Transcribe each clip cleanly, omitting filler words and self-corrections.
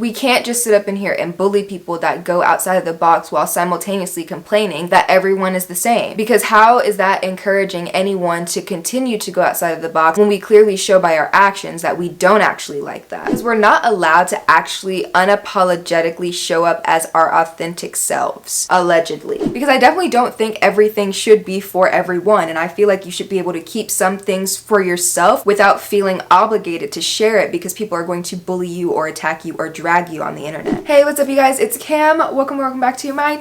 We can't just sit up in here and bully people that go outside of the box while simultaneously complaining that everyone is the same. Because how is that encouraging anyone to continue to go outside of the box when we clearly show by our actions that we don't actually like that? Because we're not allowed to actually unapologetically show up as our authentic selves, allegedly. Because I definitely don't think everything should be for everyone, and I feel like you should be able to keep some things for yourself without feeling obligated to share it because people are going to bully you or attack you or drag you on the internet. Hey, what's up you guys? It's Cam. Welcome back to my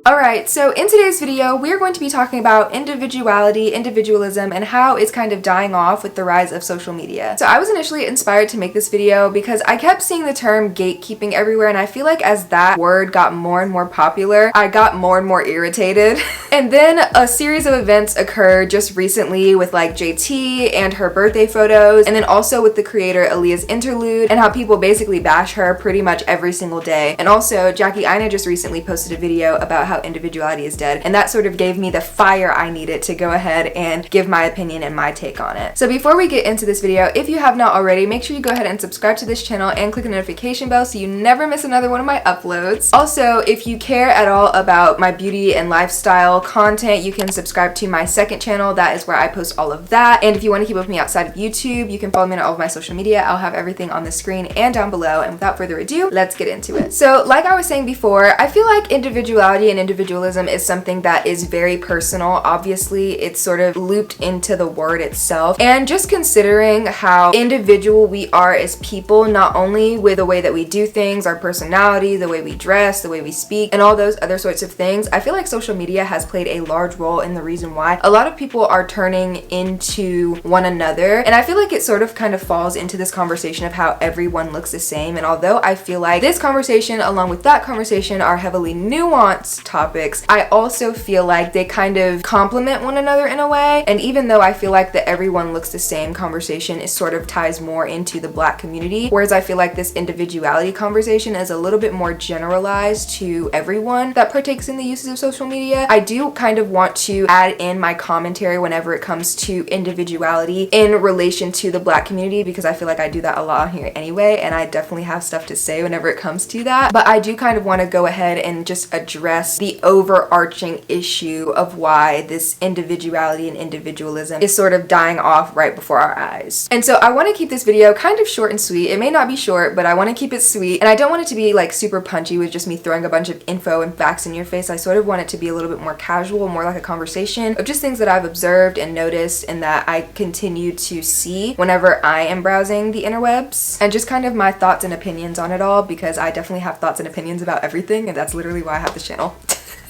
Alright, so in today's video, we are going to be talking about individuality, individualism, and how it's kind of dying off with the rise of social media. So I was initially inspired to make this video because I kept seeing the term gatekeeping everywhere, and I feel like as that word got more and more popular, I got more and more irritated. And then a series of events occurred just recently with like JT and her birthday photos, and then also with the creator Aaliyah's interlude and how people basically bash her pretty much every single day. And also Jackie Aina just recently posted a video about how individuality is dead, and that sort of gave me the fire I needed to go ahead and give my opinion and my take on it. So before we get into this video, if you have not already, make sure you go ahead and subscribe to this channel and click the notification bell so you never miss another one of my uploads. Also, if you care at all about my beauty and lifestyle content, you can subscribe to my second channel. That is where I post all of that. And if you want to keep up with me outside of YouTube, you can follow me on all of my social media. I'll have everything on the screen and down below. And without further ado, let's get into it. So like I was saying before, I feel like individuality and individualism is something that is very personal. Obviously, it's sort of looped into the word itself. And just considering how individual we are as people, not only with the way that we do things, our personality, the way we dress, the way we speak, and all those other sorts of things, I feel like social media has played a large role in the reason why a lot of people are turning into one another. And I feel like it sort of kind of falls into this conversation of how everyone looks the same. And although I feel like this conversation along with that conversation are heavily nuanced topics, I also feel like they kind of complement one another in a way. And even though I feel like the everyone looks the same conversation is sort of ties more into the Black community, whereas I feel like this individuality conversation is a little bit more generalized to everyone that partakes in the uses of social media. I do kind of want to add in my commentary whenever it comes to individuality in relation to the Black community, because I feel like I do that a lot on here anyway, and I definitely have stuff to say whenever it comes to that. But I do kind of want to go ahead and just address the overarching issue of why this individuality and individualism is sort of dying off right before our eyes. And so I want to keep this video kind of short and sweet. It may not be short, but I want to keep it sweet, and I don't want it to be like super punchy with just me throwing a bunch of info and facts in your face. I sort of want it to be a little bit more casual, more like a conversation of just things that I've observed and noticed and that I continue to see whenever I am browsing the interwebs, and just kind of my thoughts and opinions on it all, because I definitely have thoughts and opinions about everything, and that's literally why I have this channel.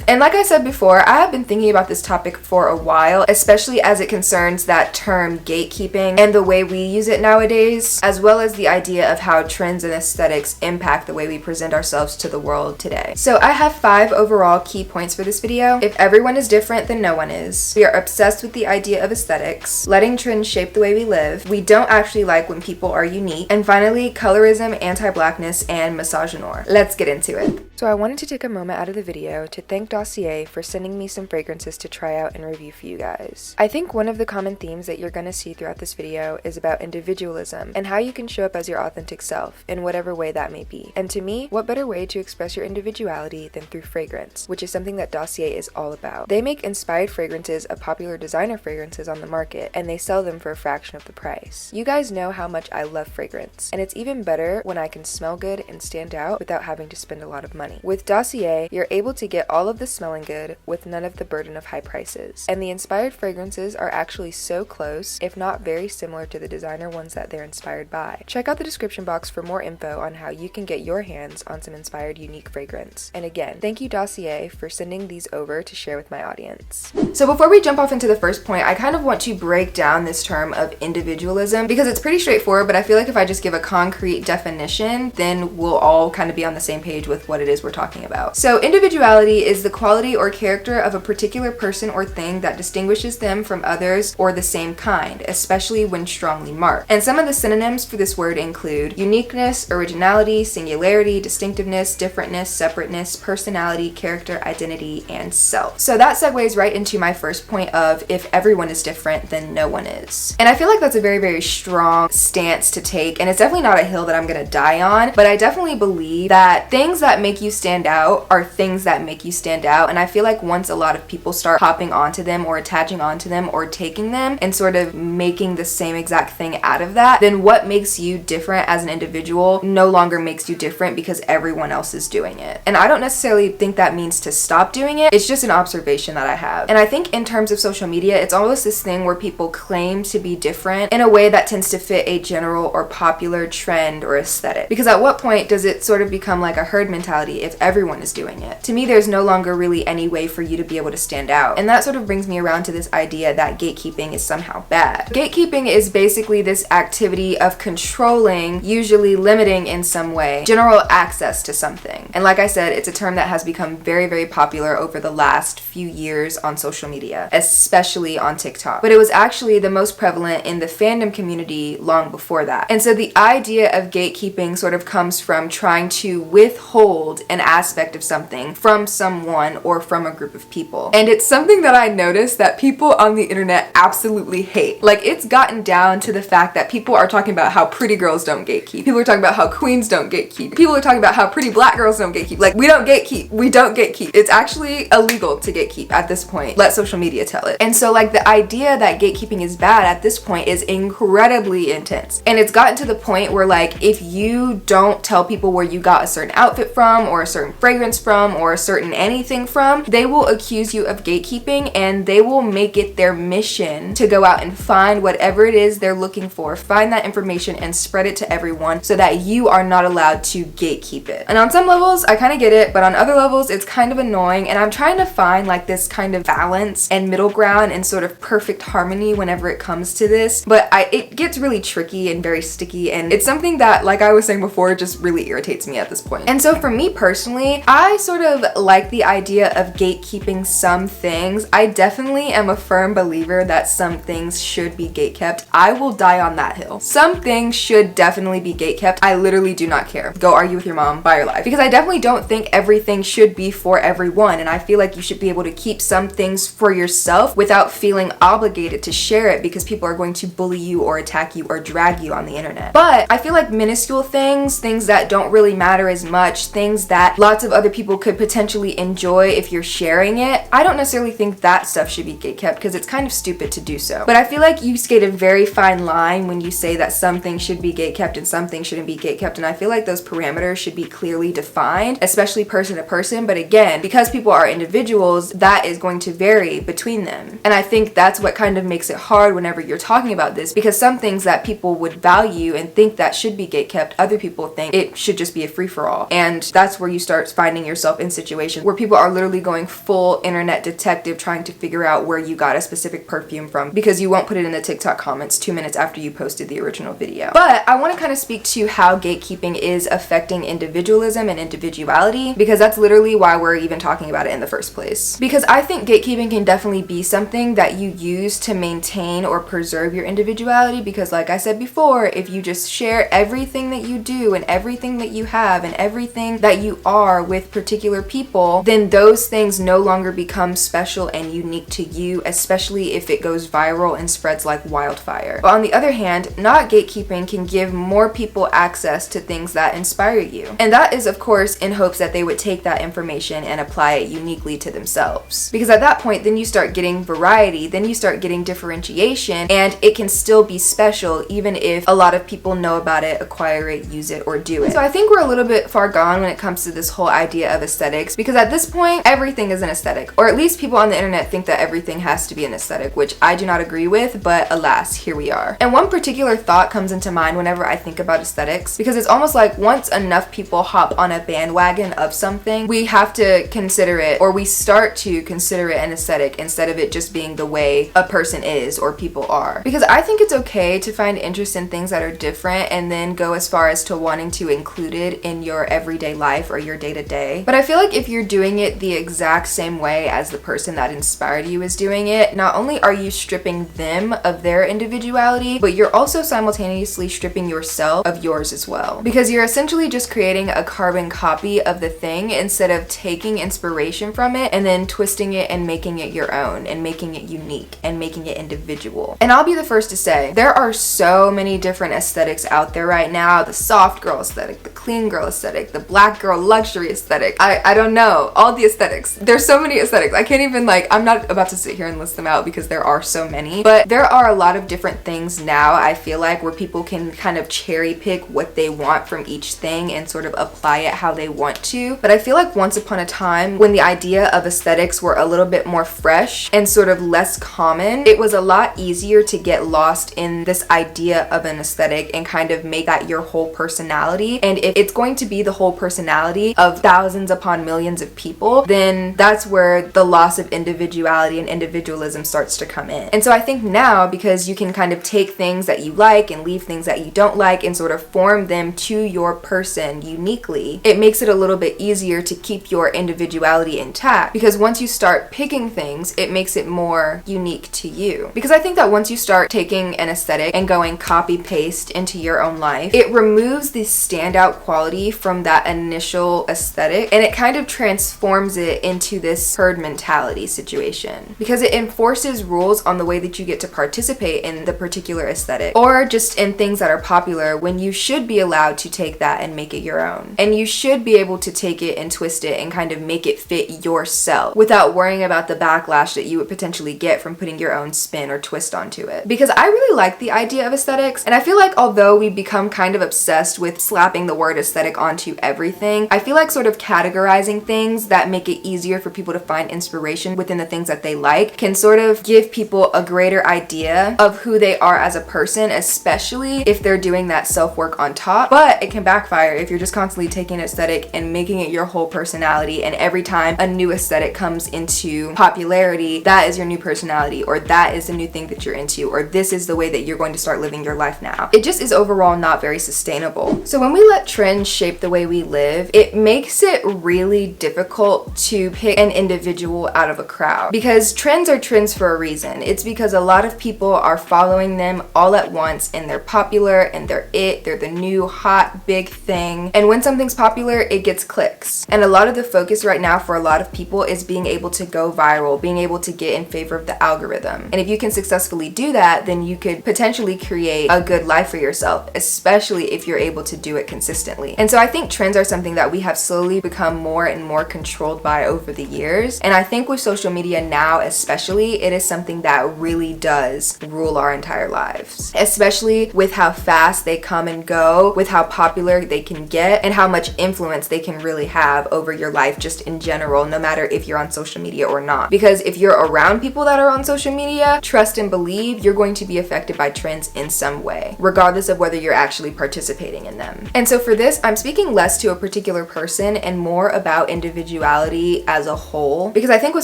And like I said before, I have been thinking about this topic for a while, especially as it concerns that term gatekeeping and the way we use it nowadays, as well as the idea of how trends and aesthetics impact the way we present ourselves to the world today. So I have 5 overall key points for this video. If everyone is different, then no one is. We are obsessed with the idea of aesthetics, letting trends shape the way we live. We don't actually like when people are unique. And finally, colorism, anti-blackness, and misogynoir. Let's get into it. So I wanted to take a moment out of the video to thank Dossier for sending me some fragrances to try out and review for you guys. I think one of the common themes that you're going to see throughout this video is about individualism and how you can show up as your authentic self in whatever way that may be. And to me, what better way to express your individuality than through fragrance, which is something that Dossier is all about. They make inspired fragrances of popular designer fragrances on the market, and they sell them for a fraction of the price. You guys know how much I love fragrance, and it's even better when I can smell good and stand out without having to spend a lot of money. With Dossier, you're able to get all of the smelling good with none of the burden of high prices. And the inspired fragrances are actually so close, if not very similar to the designer ones that they're inspired by. Check out the description box for more info on how you can get your hands on some inspired unique fragrance. And again, thank you Dossier for sending these over to share with my audience. So before we jump off into the first point, I kind of want to break down this term of individualism because it's pretty straightforward, but I feel like if I just give a concrete definition, then we'll all kind of be on the same page with what it is we're talking about. So individuality is the quality or character of a particular person or thing that distinguishes them from others or the same kind, especially when strongly marked. And some of the synonyms for this word include uniqueness, originality, singularity, distinctiveness, differentness, separateness, personality, character, identity, and self. So that segues right into my first point of if everyone is different, then no one is. And I feel like that's a very, very strong stance to take, and it's definitely not a hill that I'm gonna die on, but I definitely believe that things that make you stand out are things that make you stand out. And I feel like once a lot of people start hopping onto them or attaching onto them or taking them and sort of making the same exact thing out of that, then what makes you different as an individual no longer makes you different because everyone else is doing it. And I don't necessarily think that means to stop doing it. It's just an observation that I have. And I think in terms of social media, it's almost this thing where people claim to be different in a way that tends to fit a general or popular trend or aesthetic. Because at what point does it sort of become like a herd mentality if everyone is doing it? To me, there's no longer really any way for you to be able to stand out. And that sort of brings me around to this idea that gatekeeping is somehow bad. Gatekeeping is basically this activity of controlling, usually limiting in some way, general access to something. And like I said, it's a term that has become very, very popular over the last few years on social media, especially on TikTok. But it was actually the most prevalent in the fandom community long before that. And so the idea of gatekeeping sort of comes from trying to withhold an aspect of something from someone or from a group of people. And it's something that I noticed that people on the internet absolutely hate. Like, it's gotten down to the fact that people are talking about how pretty girls don't gatekeep. People are talking about how queens don't gatekeep. People are talking about how pretty black girls don't gatekeep. Like, we don't gatekeep. We don't gatekeep. It's actually illegal to gatekeep at this point. Let social media tell it. And so like the idea that gatekeeping is bad at this point is incredibly intense. And it's gotten to the point where like if you don't tell people where you got a certain outfit from or a certain fragrance from or a certain anything from, they will accuse you of gatekeeping and they will make it their mission to go out and find whatever it is they're looking for, find that information and spread it to everyone so that you are not allowed to gatekeep it. And on some levels, I kind of get it, but on other levels, it's kind of annoying. And I'm trying to find like this kind of balance and middle ground and sort of perfect harmony whenever it comes to this. But it gets really tricky and very sticky. And it's something that, like I was saying before, just really irritates me at this point. And so for me personally, I sort of like the idea of gatekeeping some things. I definitely am a firm believer that some things should be gatekept. I will die on that hill. Some things should definitely be gatekept. I literally do not care. Go argue with your mom by your life. Because I definitely don't think everything should be for everyone. And I feel like you should be able to keep some things for yourself without feeling obligated to share it because people are going to bully you or attack you or drag you on the internet. But I feel like minuscule things that don't really matter as much, things that lots of other people could potentially enjoy if you're sharing it, I don't necessarily think that stuff should be gatekept because it's kind of stupid to do so. But I feel like you skate a very fine line when you say that some things should be gatekept and some things shouldn't be gatekept. And I feel like those parameters should be clearly defined, especially person to person. But again, because people are individuals, that is going to vary between them. And I think that's what kind of makes it hard whenever you're talking about this, because some things that people would value and think that should be gatekept, other people think it should just be a free-for-all. And that's where you start finding yourself in situations where people are literally going full internet detective trying to figure out where you got a specific perfume from because you won't put it in the TikTok comments 2 minutes after you posted the original video. But I want to kind of speak to how gatekeeping is affecting individualism and individuality, because that's literally why we're even talking about it in the first place. Because I think gatekeeping can definitely be something that you use to maintain or preserve your individuality, because like I said before, if you just share everything that you do and everything that you have and everything that you are with particular people, then those things no longer become special and unique to you, especially if it goes viral and spreads like wildfire. But on the other hand, not gatekeeping can give more people access to things that inspire you. And that is of course in hopes that they would take that information and apply it uniquely to themselves. Because at that point, then you start getting variety, then you start getting differentiation, and it can still be special even if a lot of people know about it, acquire it, use it, or do it. So I think we're a little bit far gone when it comes to this whole idea of aesthetics, because at this point, everything is an aesthetic, or at least people on the internet think that everything has to be an aesthetic, which I do not agree with, but alas, here we are. And one particular thought comes into mind whenever I think about aesthetics, because it's almost like once enough people hop on a bandwagon of something, we have to consider it, or we start to consider it an aesthetic instead of it just being the way a person is or people are. Because I think it's okay to find interest in things that are different and then go as far as to wanting to include it in your everyday life life or your day-to-day. But I feel like if you're doing it the exact same way as the person that inspired you is doing it, not only are you stripping them of their individuality, but you're also simultaneously stripping yourself of yours as well. Because you're essentially just creating a carbon copy of the thing instead of taking inspiration from it and then twisting it and making it your own and making it unique and making it individual. And I'll be the first to say, there are so many different aesthetics out there right now. The soft girl aesthetic, the clean girl aesthetic, the black girl luxury aesthetic. I don't know, all the aesthetics. There's so many aesthetics. I can't even, like, I'm not about to sit here and list them out because there are so many, but there are a lot of different things now, I feel like, where people can kind of cherry pick what they want from each thing and sort of apply it how they want to. But I feel like once upon a time, when the idea of aesthetics were a little bit more fresh and sort of less common, it was a lot easier to get lost in this idea of an aesthetic and kind of make that your whole personality. And if it's going to be the whole personality of thousands upon millions of people, then that's where the loss of individuality and individualism starts to come in. And so I think now, because you can kind of take things that you like and leave things that you don't like and sort of form them to your person uniquely, it makes it a little bit easier to keep your individuality intact, because once you start picking things, it makes it more unique to you. Because I think that once you start taking an aesthetic and going copy paste into your own life, it removes the standout quality from that initial aesthetic and it kind of transforms it into this herd mentality situation, because it enforces rules on the way that you get to participate in the particular aesthetic, or just in things that are popular, when you should be allowed to take that and make it your own. And you should be able to take it and twist it and kind of make it fit yourself without worrying about the backlash that you would potentially get from putting your own spin or twist onto it. Because I really like the idea of aesthetics, and I feel like although we become kind of obsessed with slapping the word aesthetic onto everything, I feel like sort of categorizing things that make it easier for people to find inspiration within the things that they like can sort of give people a greater idea of who they are as a person, especially if they're doing that self-work on top. But it can backfire if you're just constantly taking an aesthetic and making it your whole personality, and every time a new aesthetic comes into popularity, that is your new personality, or that is the new thing that you're into, or this is the way that you're going to start living your life now. It just is overall not very sustainable. So when we let trends shape the way we live, it makes it really difficult to pick an individual out of a crowd, because trends are trends for a reason. It's because a lot of people are following them all at once, and they're popular and they're the new hot big thing. And when something's popular, it gets clicks. And a lot of the focus right now for a lot of people is being able to go viral, being able to get in favor of the algorithm. And if you can successfully do that, then you could potentially create a good life for yourself, especially if you're able to do it consistently. And so I think trends are something that we have slowly become more and more controlled by over the years. And I think with social media now especially, it is something that really does rule our entire lives, especially with how fast they come and go, with how popular they can get, and how much influence they can really have over your life just in general, no matter if you're on social media or not. Because if you're around people that are on social media, trust and believe you're going to be affected by trends in some way, regardless of whether you're actually participating in them. And so for this, I'm speaking less to a particular person and more about individuality as a whole, because I think with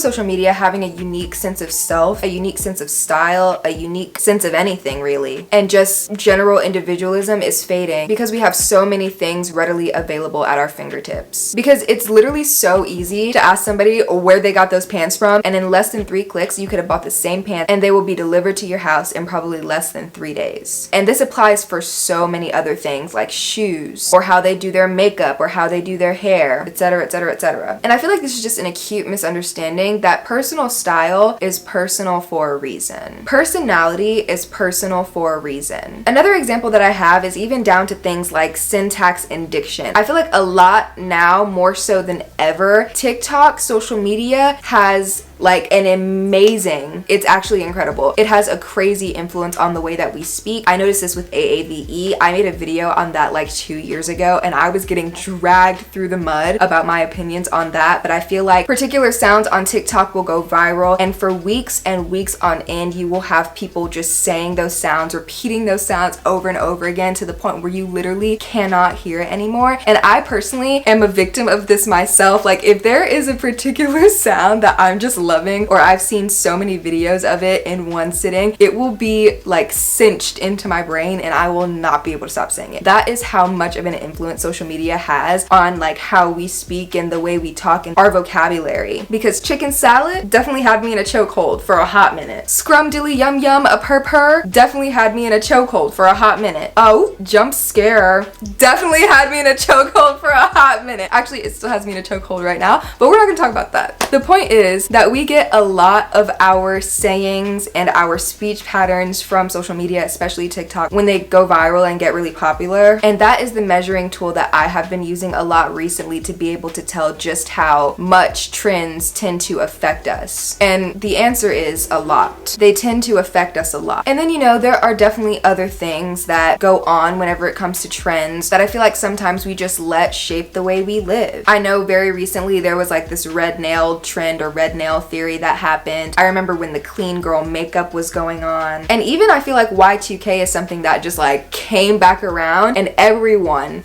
social media, having a unique sense of self, a unique sense of style, a unique sense of anything really, and just general individualism is fading, because we have so many things readily available at our fingertips. Because it's literally so easy to ask somebody where they got those pants from, and in less than 3 clicks you could have bought the same pants and they will be delivered to your house in probably less than 3 days. And this applies for so many other things like shoes, or how they do their makeup, or how they do their hair, etc, etc, etc. And I feel like this is just an acute misunderstanding that personal style is personal for a reason. Personality is personal for a reason. Another example that I have is even down to things like syntax and diction. I feel like a lot now, more so than ever, TikTok, social media has like an amazing, it's actually incredible. It has a crazy influence on the way that we speak. I noticed this with AAVE. I made a video on that like 2 years ago, and I was getting dragged through the mud about my opinions on that. But I feel like particular sounds on TikTok will go viral, and for weeks and weeks on end, you will have people just saying those sounds, repeating those sounds over and over again to the point where you literally cannot hear it anymore. And I personally am a victim of this myself. Like if there is a particular sound that I'm just loving, or I've seen so many videos of it in one sitting, it will be like cinched into my brain and I will not be able to stop saying it. That is how much of an influence social media has on like how we speak and the way we talk and our vocabulary. Because chicken salad definitely had me in a chokehold for a hot minute. Scrum-dilly yum-yum a purr definitely had me in a chokehold for a hot minute. Oh, jump scare definitely had me in a chokehold for a hot minute. Actually, it still has me in a chokehold right now, but we're not gonna talk about that. The point is that we get a lot of our sayings and our speech patterns from social media, especially TikTok, when they go viral and get really popular. And that is the measuring tool that I have been using a lot recently to be able to tell just how much trends tend to affect us. And the answer is a lot. They tend to affect us a lot. And then, you know, there are definitely other things that go on whenever it comes to trends that I feel like sometimes we just let shape the way we live. I know very recently there was like this red nail trend or red nail theory that happened. I remember when the clean girl makeup was going on. And even I feel like Y2K is something that just like came back around and everyone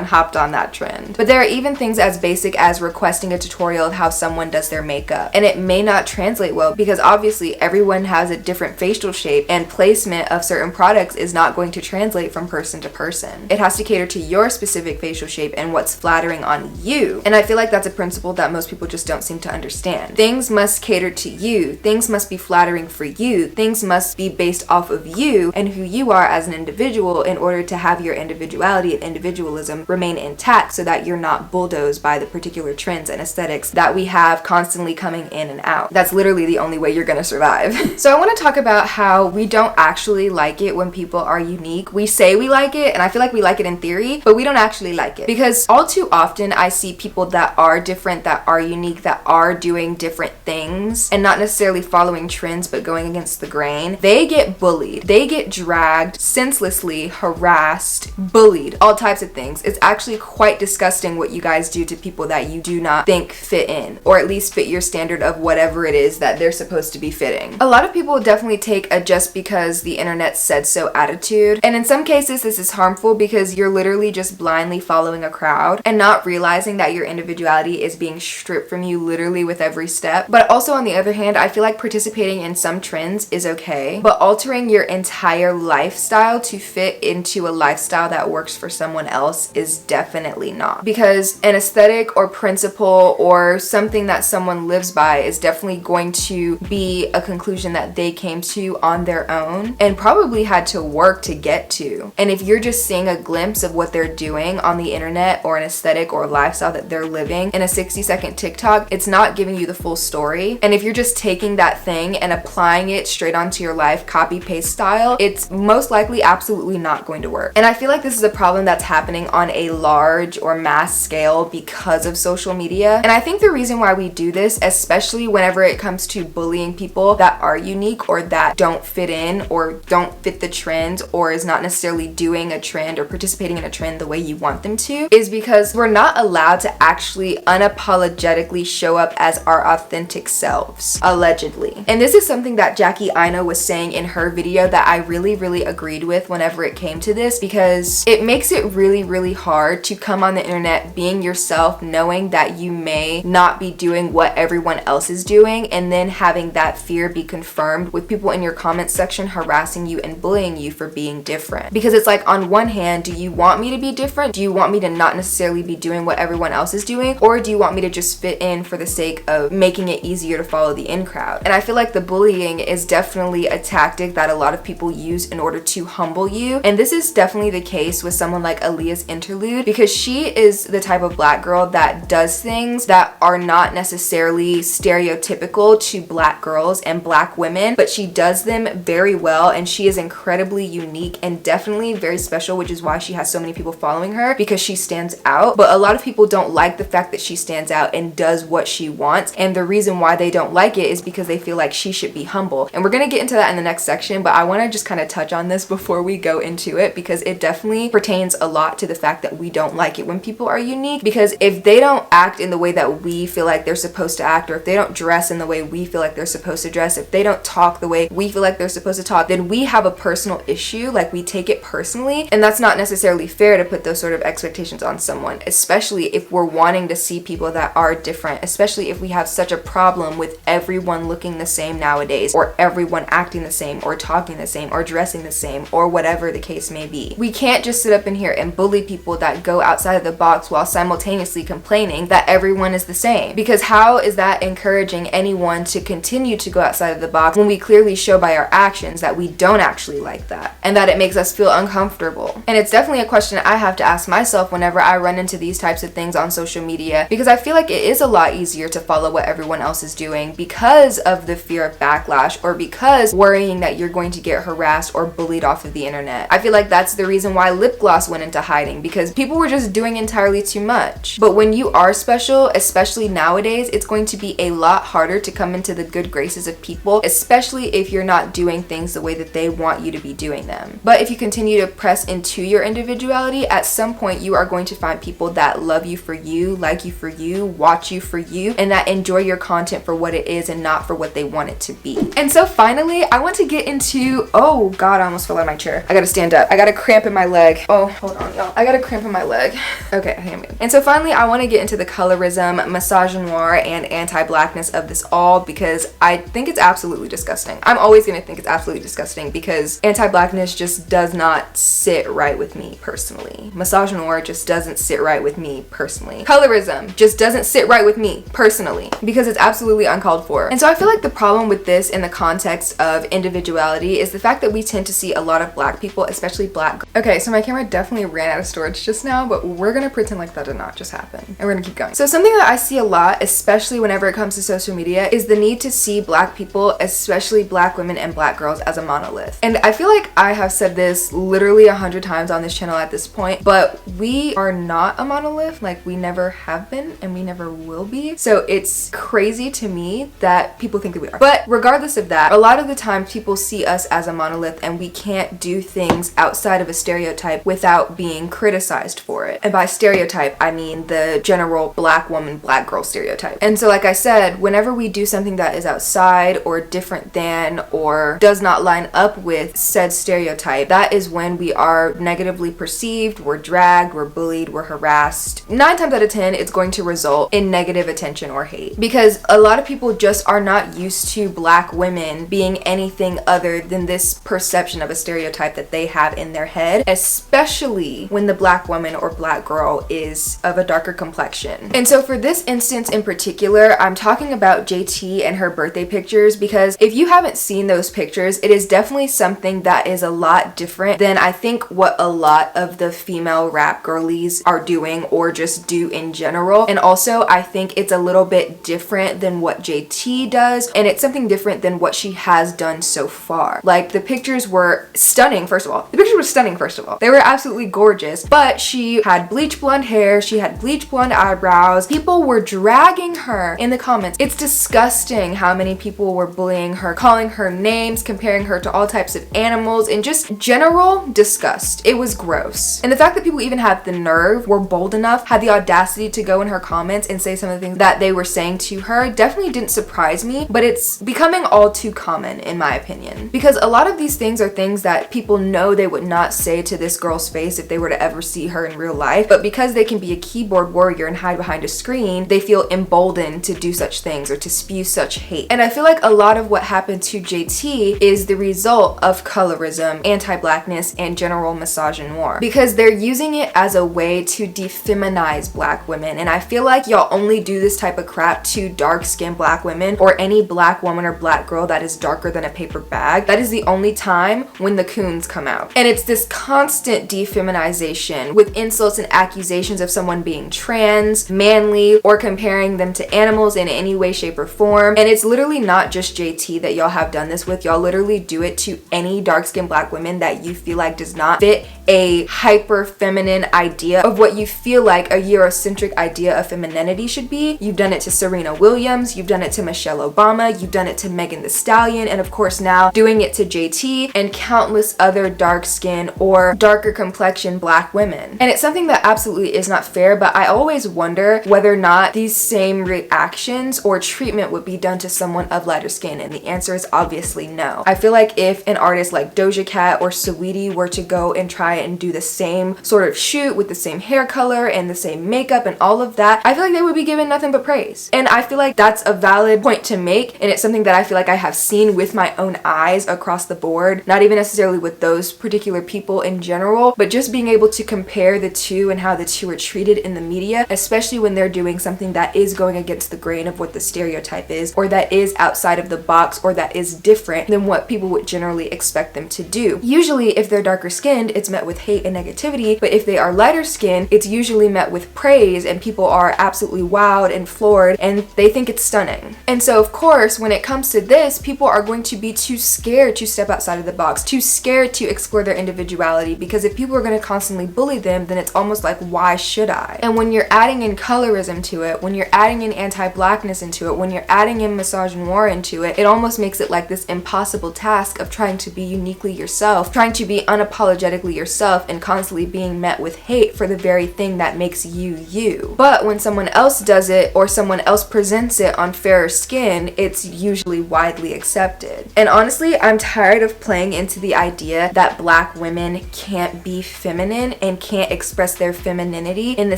hopped on that trend. But there are even things as basic as requesting a tutorial of how someone does their makeup. And it may not translate well because obviously everyone has a different facial shape and placement of certain products is not going to translate from person to person. It has to cater to your specific facial shape and what's flattering on you. And I feel like that's a principle that most people just don't seem to understand. Things must cater to you. Things must be flattering for you. Things must be based off of you and who you are as an individual in order to have your individuality and individualism remain intact so that you're not bulldozed by the particular trends and aesthetics that we have constantly coming in and out. That's literally the only way you're gonna survive. So I want to talk about how we don't actually like it when people are unique. We say we like it, and I feel like we like it in theory, but we don't actually like it. Because all too often I see people that are different, that are unique, that are doing different things, and not necessarily following trends, but going against the grain. They get bullied. They get dragged, senselessly harassed, bullied, all types of things. It's actually quite disgusting what you guys do to people that you do not think fit in, or at least fit your standard of whatever it is that they're supposed to be fitting. A lot of people definitely take a just because the internet said so attitude, and in some cases this is harmful because you're literally just blindly following a crowd and not realizing that your individuality is being stripped from you literally with every step. But also on the other hand, I feel like participating in some trends is okay, but altering your entire lifestyle to fit into a lifestyle that works for someone else is definitely not. Because an aesthetic or principle or something that someone lives by is definitely going to be a conclusion that they came to on their own and probably had to work to get to. And if you're just seeing a glimpse of what they're doing on the internet or an aesthetic or lifestyle that they're living in a 60-second TikTok, it's not giving you the full story. And if you're just taking that thing and applying it straight onto your life, copy paste style, it's most likely absolutely not going to work. And I feel like this is a problem that's happening on a large or mass scale because of social media. And I think the reason why we do this, especially whenever it comes to bullying people that are unique or that don't fit in or don't fit the trend or is not necessarily doing a trend or participating in a trend the way you want them to, is because we're not allowed to actually unapologetically show up as our authentic selves, allegedly. And this is something that Jackie Aina was saying in her video that I really agreed with whenever it came to this, because it makes it really hard to come on the internet being yourself, knowing that you may not be doing what everyone else is doing, and then having that fear be confirmed with people in your comment section harassing you and bullying you for being different. Because it's like, on one hand, do you want me to be different? Do you want me to not necessarily be doing what everyone else is doing? Or do you want me to just fit in for the sake of making it easier to follow the in crowd? And I feel like the bullying is definitely a tactic that a lot of people use in order to humble you. And this is definitely the case with someone like Aaliyah's interlude, because she is the type of black girl that does things that are not necessarily stereotypical to black girls and black women, but she does them very well, and she is incredibly unique and definitely very special, which is why she has so many people following her, because she stands out. But a lot of people don't like the fact that she stands out and does what she wants, and the reason why they don't like it is because they feel like she should be humble. And we're gonna get into that in the next section, but I want to just kind of touch on this before we go into it, because it definitely pertains a lot to the fact that we don't like it when people are unique. Because if they don't act in the way that we feel like they're supposed to act, or if they don't dress in the way we feel like they're supposed to dress, if they don't talk the way we feel like they're supposed to talk, then we have a personal issue. Like, we take it personally, and that's not necessarily fair to put those sort of expectations on someone, especially if we're wanting to see people that are different, especially if we have such a problem with everyone looking the same nowadays, or everyone acting the same, or talking the same, or dressing the same, or whatever the case may be. We can't just sit up in here and bully people that go outside of the box while simultaneously complaining that everyone is the same. Because how is that encouraging anyone to continue to go outside of the box when we clearly show by our actions that we don't actually like that, and that it makes us feel uncomfortable? And it's definitely a question I have to ask myself whenever I run into these types of things on social media, because I feel like it is a lot easier to follow what everyone else is doing because of the fear of backlash, or because worrying that you're going to get harassed or bullied off of the internet. I feel like that's the reason why lip gloss went into hiding, because people were just doing entirely too much. But when you are special, especially nowadays, it's going to be a lot harder to come into the good graces of people, especially if you're not doing things the way that they want you to be doing them. But if you continue to press into your individuality, at some point you are going to find people that love you for you, like you for you, watch you for you, and that enjoy your content for what it is and not for what they want it to be. And so finally, I want to get into, oh god, I almost fell out of my chair. I gotta stand up. I got a cramp in my leg. Oh, hold on, y'all. I got a cramp in my leg. Okay, I think I'm good. And so finally, I want to get into the colorism, misogynoir, and anti-blackness of this all, because I think it's absolutely disgusting. I'm always gonna think it's absolutely disgusting because anti-blackness just does not sit right with me personally. Misogynoir just doesn't sit right with me personally. Colorism just doesn't sit right with me personally because it's absolutely uncalled for. And so I feel like the problem with this in the context of individuality is the fact that we tend to see a lot of black people, especially black. Okay, so my camera definitely ran out of storage just now, but we're gonna pretend like that did not just happen and we're gonna keep going. So something that I see a lot, especially whenever it comes to social media, is the need to see black people, especially black women and black girls, as a monolith. And I feel like I have said this literally 100 times on this channel at this point, but we are not a monolith. Like, we never have been and we never will be. So it's crazy to me that people think that we are. But regardless of that, a lot of the time people see us as a monolith and we can't do things outside of a stereotype without being criticized for it. And by stereotype, I mean the general black woman, black girl stereotype. And so like I said, whenever we do something that is outside or different than or does not line up with said stereotype, that is when we are negatively perceived, we're dragged, we're bullied, we're harassed. 9 times out of 10, it's going to result in negative attention or hate, because a lot of people just are not used to black women being anything other than this perception of a stereotype that they have in their head, especially when the black woman or black girl is of a darker complexion. And so for this instance in particular, I'm talking about JT and her birthday pictures, because if you haven't seen those pictures, it is definitely something that is a lot different than I think what a lot of the female rap girlies are doing or just do in general. And also I think it's a little bit different than what JT does, and it's something different than what she has done so far. Like, the pictures were stunning, first of all. They were absolutely gorgeous, but she had bleach blonde hair, she had bleach blonde eyebrows. People were dragging her in the comments. It's disgusting how many people were bullying her, calling her names, comparing her to all types of animals, and just general disgust. It was gross. And the fact that people even had the nerve, were bold enough, had the audacity to go in her comments and say some of the things that they were saying to her definitely didn't surprise me, but it's becoming all too common in my opinion. Because a lot of these things are things that people know they would not say to this girl's face if they were to ever see her in real life, but because they can be a keyboard warrior and hide behind a screen, they feel emboldened to do such things or to spew such hate. And I feel like a lot of what happened to JT is the result of colorism, anti-blackness, and general misogynoir, because they're using it as a way to defeminize black women. And I feel like y'all only do this type of crap to dark-skinned black women or any black woman or black girl that is darker than a paper bag. That is the only time when the coons come out. And it's this constant defeminization with insults and accusations of someone being trans, manly, or comparing them to animals in any way, shape, or form. And it's literally not just JT that y'all have done this with. Y'all literally do it to any dark-skinned black women that you feel like does not fit a hyper feminine idea of what you feel like a Eurocentric idea of femininity should be. You've done it to Serena Williams, you've done it to Michelle Obama, you've done it to Megan Thee Stallion, and of course now doing it to JT and countless other dark-skinned or darker complexion black women. And it's something that absolutely is not fair, but I always wonder whether or not these same reactions or treatment would be done to someone of lighter skin, and the answer is obviously no. I feel like if an artist like Doja Cat or Saweetie were to go and try try and do the same sort of shoot with the same hair color and the same makeup and all of that, I feel like they would be given nothing but praise. And I feel like that's a valid point to make, and it's something that I feel like I have seen with my own eyes across the board, not even necessarily with those particular people in general, but just being able to compare the two and how the two are treated in the media, especially when they're doing something that is going against the grain of what the stereotype is, or that is outside of the box, or that is different than what people would generally expect them to do. Usually if they're darker skinned, it's met with hate and negativity, but if they are lighter skinned, it's usually met with praise, and people are absolutely wowed and floored, and they think it's stunning. And so of course, when it comes to this, people are going to be too scared to step outside of the box, too scared to explore their individuality, because if people are going to constantly bully them, then it's almost like, why should I? And when you're adding in colorism to it, when you're adding in anti-blackness into it, when you're adding in misogynoir into it, it almost makes it like this impossible task of trying to be uniquely yourself, trying to be unapologetically yourself, and constantly being met with hate for the very thing that makes you you. But when someone else does it, or someone else presents it on fairer skin, it's usually widely accepted. And honestly, I'm tired of playing into the idea that black women can't be feminine and can't express their femininity in the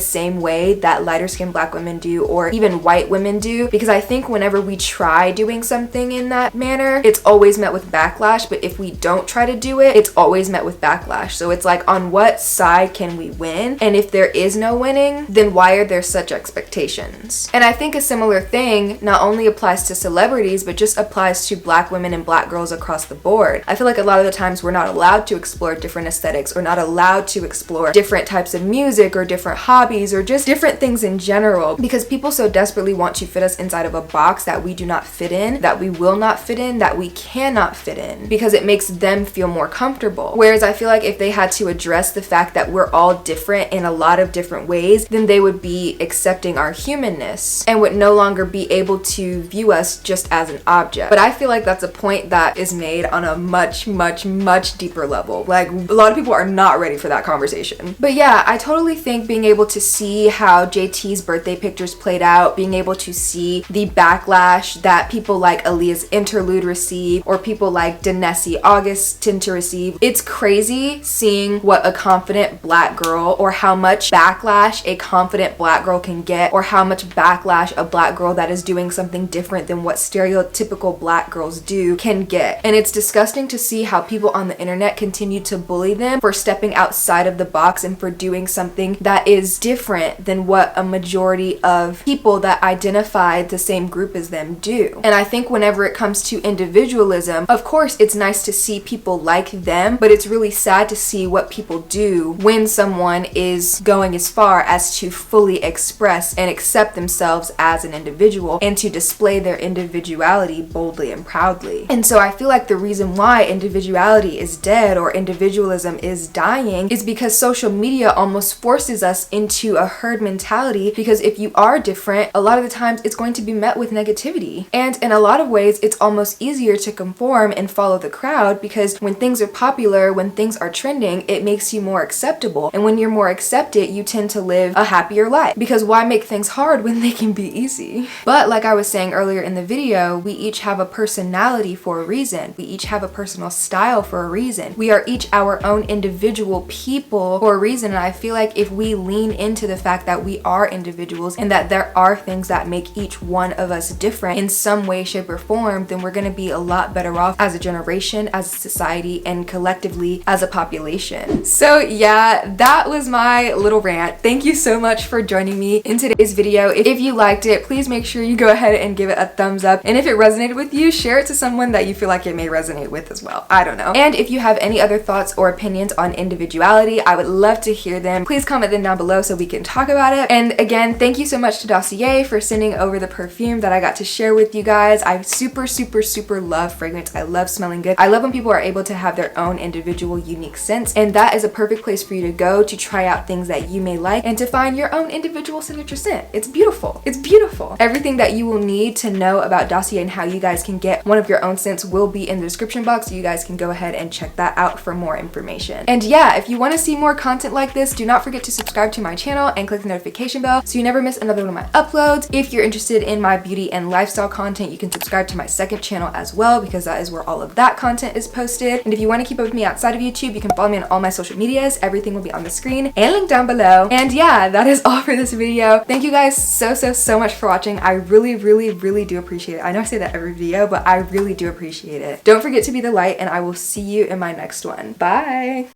same way that lighter skinned black women do, or even white women do, because I think whenever we try doing something in that manner, it's always met with backlash. But if we don't try to do it, it's always met with backlash. So it's like, on what side can we win? And if there is no winning, then why are there such expectations? And I think a similar thing not only applies to celebrities, but just applies to black women and black girls across the board. I feel like a lot of the times we're not allowed to explore different aesthetics, or not allowed to explore different types of music, or different hobbies, or just different things in general, because people so desperately want to fit us inside of a box that we do not fit in, that we will not fit in, that we cannot fit in, because it makes them feel more comfortable. Whereas I feel like if they had to address the fact that we're all different in a lot of different ways, then they would be accepting our humanness and would no longer be able to view us just as an object. But I feel like that's a point that is made on a much, much, much deeper level. Like, a lot of people are not ready for that conversation. But yeah, I totally think being able to see how JT's birthday pictures played out, being able to see the backlash that people like Aaliyah's interlude receive, or people like Denessie August tend to receive, it's crazy seeing what a confident black girl, or how much backlash a confident black girl can get, or how much backlash a black girl that is doing something different than what stereotypical black girls do can get. And it's disgusting to see how people on the internet continue to bully them for stepping outside of the box and for doing something that is different than what a majority of people that identify the same group as them do. And I think whenever it comes to individualism, of course it's nice to see people like them, but it's really sad to see what people do when someone is going as far as to fully express and accept themselves as an individual, and to display their individuality boldly and proudly. And so I feel like the reason why individuality is dead, or individualism is dying, is because social media almost forces us into a herd mentality, because if you are different, a lot of the times it's going to be met with negativity. And in a lot of ways, it's almost easier to conform and follow the crowd, because when things are popular, when things are trending, it makes you more acceptable. And when you're more accepted, you tend to live a happier life, because why make things hard when they can be easy? But like I was saying earlier in the video, we each have a personality for a reason. We each have a personal style for a reason. We are each our own individual people for a reason. And I feel like if we lean into the fact that we are individuals, and that there are things that make each one of us different in some way, shape, or form, then we're going to be a lot better off as a generation, as a society, and collectively as a population. So yeah, that was my little rant. Thank you so much for joining me in today's video. If you liked it, please make sure you go ahead and give it a thumbs up. And if it resonated with you, share it to someone that you feel like it may resonate with as well. I don't know. And if you have any other thoughts or opinions on individuality, I would love to hear them. Please comment them down below so we can talk about it. And again, thank you so much to Dossier for sending over the perfume that I got to share with you guys. I super, super, super love fragrance. I love smelling good. I love when people are able to have their own individual unique scents, and that is a perfect place for you to go to try out things that you may like and to find your own individual signature scent. It's beautiful. It's beautiful. Everything that you will need to know about Dossier and how you guys can get one of your own scents will be in the description box, so you guys can go ahead and check that out for more information. And yeah, if you want to see more content like this, do not forget to subscribe to my channel and click the notification bell so you never miss another one of my uploads. If you're interested in my beauty and lifestyle content, you can subscribe to my second channel as well, because that is where all of that content is posted. And if you want to keep up with me outside of YouTube, you can follow me on all my social medias. Everything will be on the screen and linked down below. And yeah, that is all for this video. Thank you guys so much for watching. I really do appreciate it. I know I say that every video, but I really do appreciate it. Don't forget to be the light, and I will see you in my next one. Bye!